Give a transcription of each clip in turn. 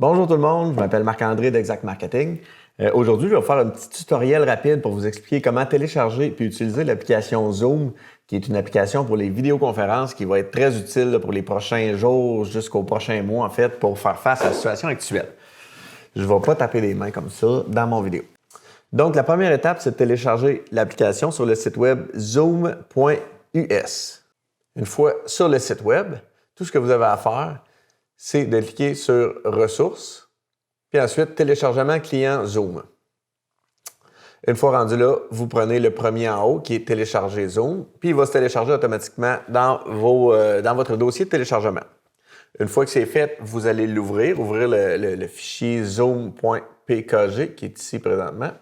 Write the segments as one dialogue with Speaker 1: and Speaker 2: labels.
Speaker 1: Bonjour tout le monde, je m'appelle Marc-André d'Exact Marketing. Aujourd'hui, je vais vous faire un petit tutoriel rapide pour vous expliquer comment télécharger et utiliser l'application Zoom, qui est une application pour les vidéoconférences qui va être très utile pour les prochains jours jusqu'aux prochains mois, en fait, pour faire face à la situation actuelle. Je ne vais pas taper les mains comme ça dans mon vidéo. Donc, la première étape, c'est de télécharger l'application sur le site web zoom.us. Une fois sur le site web, tout ce que vous avez à faire, c'est de cliquer sur Ressources, puis ensuite Téléchargement client Zoom. Une fois rendu là, vous prenez le premier en haut qui est Télécharger Zoom, puis il va se télécharger automatiquement dans votre dossier de téléchargement. Une fois que c'est fait, vous allez l'ouvrir, ouvrir le fichier zoom.pkg qui est ici présentement.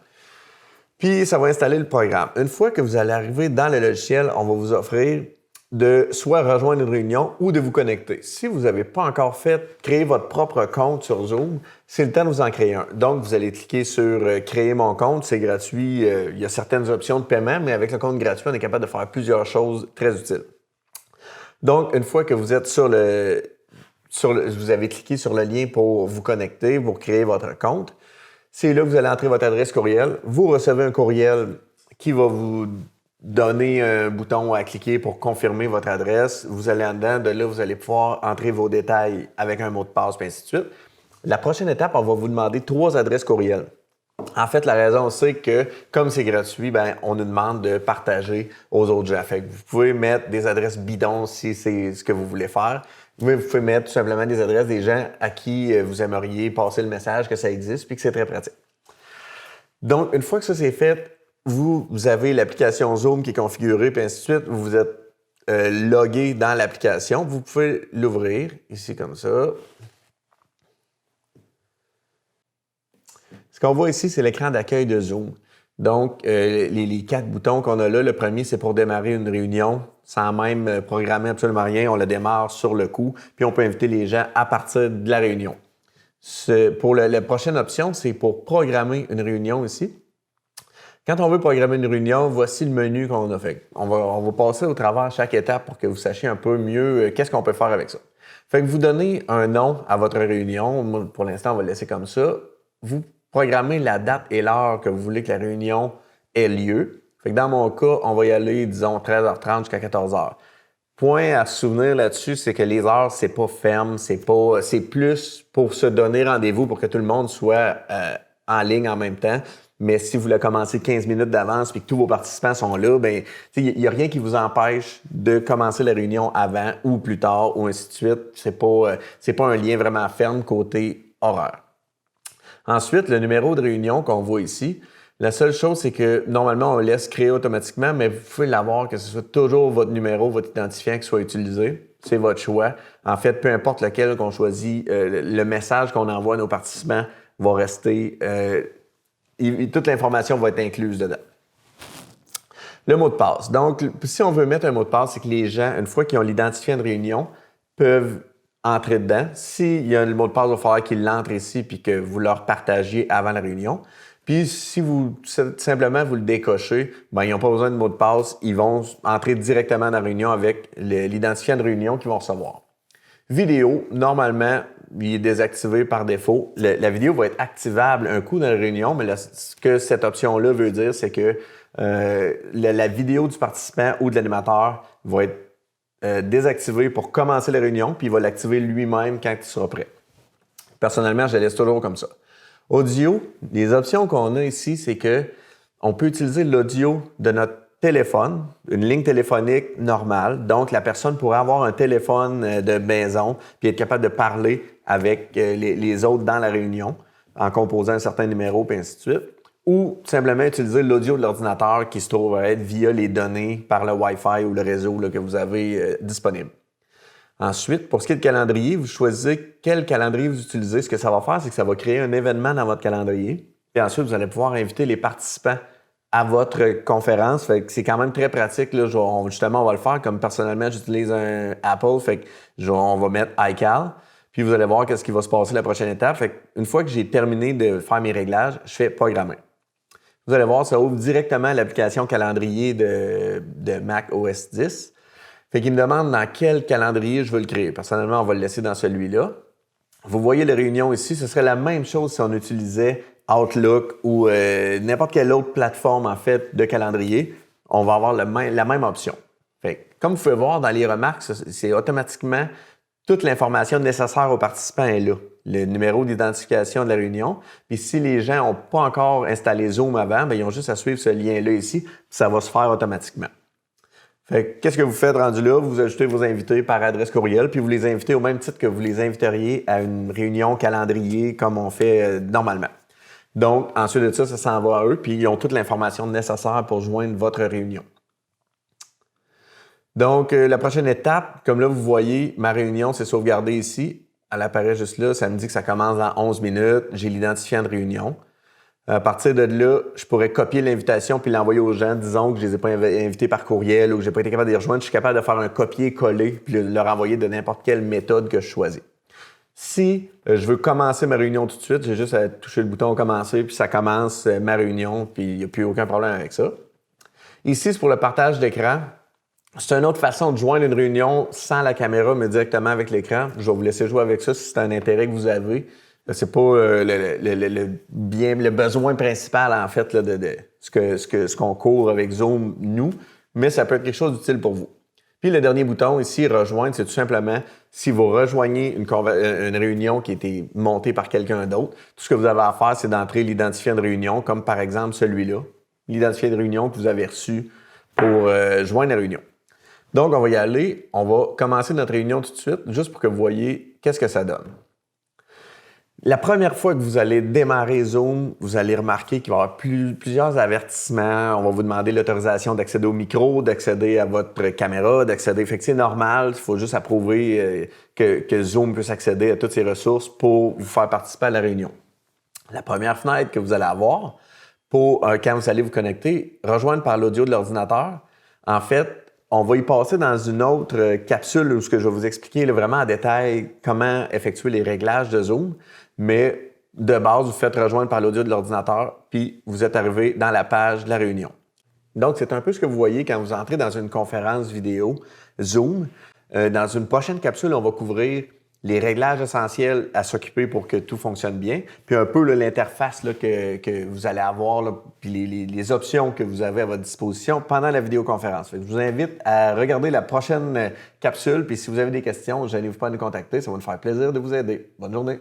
Speaker 1: Puis ça va installer le programme. Une fois que vous allez arriver dans le logiciel, on va vous offrir de soit rejoindre une réunion ou de vous connecter. Si vous n'avez pas encore créé votre propre compte sur Zoom, c'est le temps de vous en créer un. Donc, vous allez cliquer sur Créer mon compte, c'est gratuit. Il y a certaines options de paiement, mais avec le compte gratuit, on est capable de faire plusieurs choses très utiles. Donc, une fois que vous êtes vous avez cliqué sur le lien pour vous connecter, pour créer votre compte, c'est là que vous allez entrer votre adresse courriel. Vous recevez un courriel qui va vous donner un bouton à cliquer pour confirmer votre adresse. Vous allez en dedans, de là, vous allez pouvoir entrer vos détails avec un mot de passe, et ainsi de suite. La prochaine étape, on va vous demander 3 adresses courriel. En fait, la raison, c'est que comme c'est gratuit, on nous demande de partager aux autres gens. Fait que vous pouvez mettre des adresses bidons si c'est ce que vous voulez faire. Mais vous pouvez mettre tout simplement des adresses des gens à qui vous aimeriez passer le message que ça existe puis que c'est très pratique. Donc, une fois que ça c'est fait, vous avez l'application Zoom qui est configurée, puis ainsi de suite. Vous êtes logué dans l'application. Vous pouvez l'ouvrir ici comme ça. Ce qu'on voit ici, c'est l'écran d'accueil de Zoom. Donc, les 4 boutons qu'on a là, le premier, c'est pour démarrer une réunion sans même programmer absolument rien. On la démarre sur le coup, puis on peut inviter les gens à partir de la réunion. Pour la prochaine option, c'est pour programmer une réunion ici. Quand on veut programmer une réunion, voici le menu qu'on a fait. On va passer au travers chaque étape pour que vous sachiez un peu mieux qu'est-ce qu'on peut faire avec ça. Fait que vous donnez un nom à votre réunion. Moi, pour l'instant, on va le laisser comme ça. Vous programmez la date et l'heure que vous voulez que la réunion ait lieu. Fait que dans mon cas, on va y aller, disons, 13h30 jusqu'à 14h. Point à se souvenir là-dessus, c'est que les heures, c'est pas ferme, c'est plus pour se donner rendez-vous pour que tout le monde soit en ligne en même temps. Mais si vous voulez commencer 15 minutes d'avance et que tous vos participants sont là, il n'y a rien qui vous empêche de commencer la réunion avant ou plus tard ou ainsi de suite. C'est pas un lien vraiment ferme côté horaire. Ensuite, le numéro de réunion qu'on voit ici, la seule chose, c'est que normalement, on le laisse créer automatiquement, mais vous pouvez l'avoir que ce soit toujours votre numéro, votre identifiant qui soit utilisé. C'est votre choix. En fait, peu importe lequel qu'on choisit, le message qu'on envoie à nos participants va rester... toute l'information va être incluse dedans. Le mot de passe. Donc, si on veut mettre un mot de passe, c'est que les gens, une fois qu'ils ont l'identifiant de réunion, peuvent entrer dedans. S'il y a le mot de passe, il va falloir qu'ils l'entrent ici puis que vous leur partagiez avant la réunion. Puis, si vous simplement vous le décochez, ils n'ont pas besoin de mot de passe. Ils vont entrer directement dans la réunion avec l'identifiant de réunion qu'ils vont recevoir. Vidéo, normalement, il est désactivé par défaut. La vidéo va être activable un coup dans la réunion, mais ce que cette option-là veut dire, c'est que la vidéo du participant ou de l'animateur va être désactivée pour commencer la réunion, puis il va l'activer lui-même quand il sera prêt. Personnellement, je la laisse toujours comme ça. Audio, les options qu'on a ici, c'est que on peut utiliser l'audio de notre téléphone, une ligne téléphonique normale. Donc, la personne pourrait avoir un téléphone de maison puis être capable de parler avec les autres dans la réunion en composant un certain numéro, puis ainsi de suite. Ou simplement utiliser l'audio de l'ordinateur qui se trouve à être via les données par le Wi-Fi ou le réseau là, que vous avez disponible. Ensuite, pour ce qui est de calendrier, vous choisissez quel calendrier vous utilisez. Ce que ça va faire, c'est que ça va créer un événement dans votre calendrier. Et ensuite, vous allez pouvoir inviter les participants à votre conférence. Fait que c'est quand même très pratique. Là. Justement, on va le faire. Comme personnellement, j'utilise un Apple. Fait que on va mettre iCal. Puis vous allez voir qu'est-ce qui va se passer la prochaine étape. Fait qu'une fois que j'ai terminé de faire mes réglages, je fais programmer. Vous allez voir, ça ouvre directement l'application calendrier de Mac OS X. Fait qu'il me demande dans quel calendrier je veux le créer. Personnellement, on va le laisser dans celui-là. Vous voyez les réunions ici, ce serait la même chose si on utilisait Outlook ou n'importe quelle autre plateforme en fait de calendrier. On va avoir la même option. Fait que, comme vous pouvez voir dans les remarques, c'est automatiquement toute l'information nécessaire aux participants est là. Le numéro d'identification de la réunion. Puis si les gens n'ont pas encore installé Zoom avant, bien, ils ont juste à suivre ce lien-là ici, puis ça va se faire automatiquement. Fait que, qu'est-ce que vous faites rendu là? Vous ajoutez vos invités par adresse courriel, puis vous les invitez au même titre que vous les inviteriez à une réunion calendrier comme on fait normalement. Donc, ensuite de ça, ça s'en va à eux, puis ils ont toute l'information nécessaire pour joindre votre réunion. Donc, la prochaine étape, comme là, vous voyez, ma réunion, c'est sauvegardée ici. Elle apparaît juste là. Ça me dit que ça commence dans 11 minutes. J'ai l'identifiant de réunion. À partir de là, je pourrais copier l'invitation puis l'envoyer aux gens. Disons que je les ai pas invités par courriel ou que j'ai pas été capable de les rejoindre. Je suis capable de faire un copier-coller puis leur envoyer de n'importe quelle méthode que je choisis. Si je veux commencer ma réunion tout de suite, j'ai juste à toucher le bouton « Commencer » puis ça commence ma réunion puis il n'y a plus aucun problème avec ça. Ici, c'est pour le partage d'écran. C'est une autre façon de joindre une réunion sans la caméra, mais directement avec l'écran. Je vais vous laisser jouer avec ça si c'est un intérêt que vous avez. C'est pas le besoin principal, en fait, là, de ce qu'on court avec Zoom, nous, mais ça peut être quelque chose d'utile pour vous. Puis le dernier bouton ici, rejoindre, c'est tout simplement si vous rejoignez une réunion qui a été montée par quelqu'un d'autre, tout ce que vous avez à faire, c'est d'entrer l'identifiant de réunion, comme par exemple celui-là, l'identifiant de réunion que vous avez reçu pour joindre la réunion. Donc, on va y aller. On va commencer notre réunion tout de suite, juste pour que vous voyez qu'est-ce que ça donne. La première fois que vous allez démarrer Zoom, vous allez remarquer qu'il va y avoir plusieurs avertissements. On va vous demander l'autorisation d'accéder au micro, d'accéder à votre caméra, d'accéder. Fait que c'est normal, il faut juste approuver que Zoom puisse accéder à toutes ces ressources pour vous faire participer à la réunion. La première fenêtre que vous allez avoir pour quand vous allez vous connecter, rejoindre par l'audio de l'ordinateur, en fait, on va y passer dans une autre capsule où ce que je vais vous expliquer là, vraiment en détail comment effectuer les réglages de Zoom. Mais de base, vous faites rejoindre par l'audio de l'ordinateur, puis vous êtes arrivé dans la page de la réunion. Donc, c'est un peu ce que vous voyez quand vous entrez dans une conférence vidéo Zoom. Dans une prochaine capsule, on va couvrir les réglages essentiels à s'occuper pour que tout fonctionne bien, puis un peu l'interface que vous allez avoir, là, puis les options que vous avez à votre disposition pendant la vidéoconférence. Fait que je vous invite à regarder la prochaine capsule, puis si vous avez des questions, gênez-vous pas à nous contacter, ça va nous faire plaisir de vous aider. Bonne journée!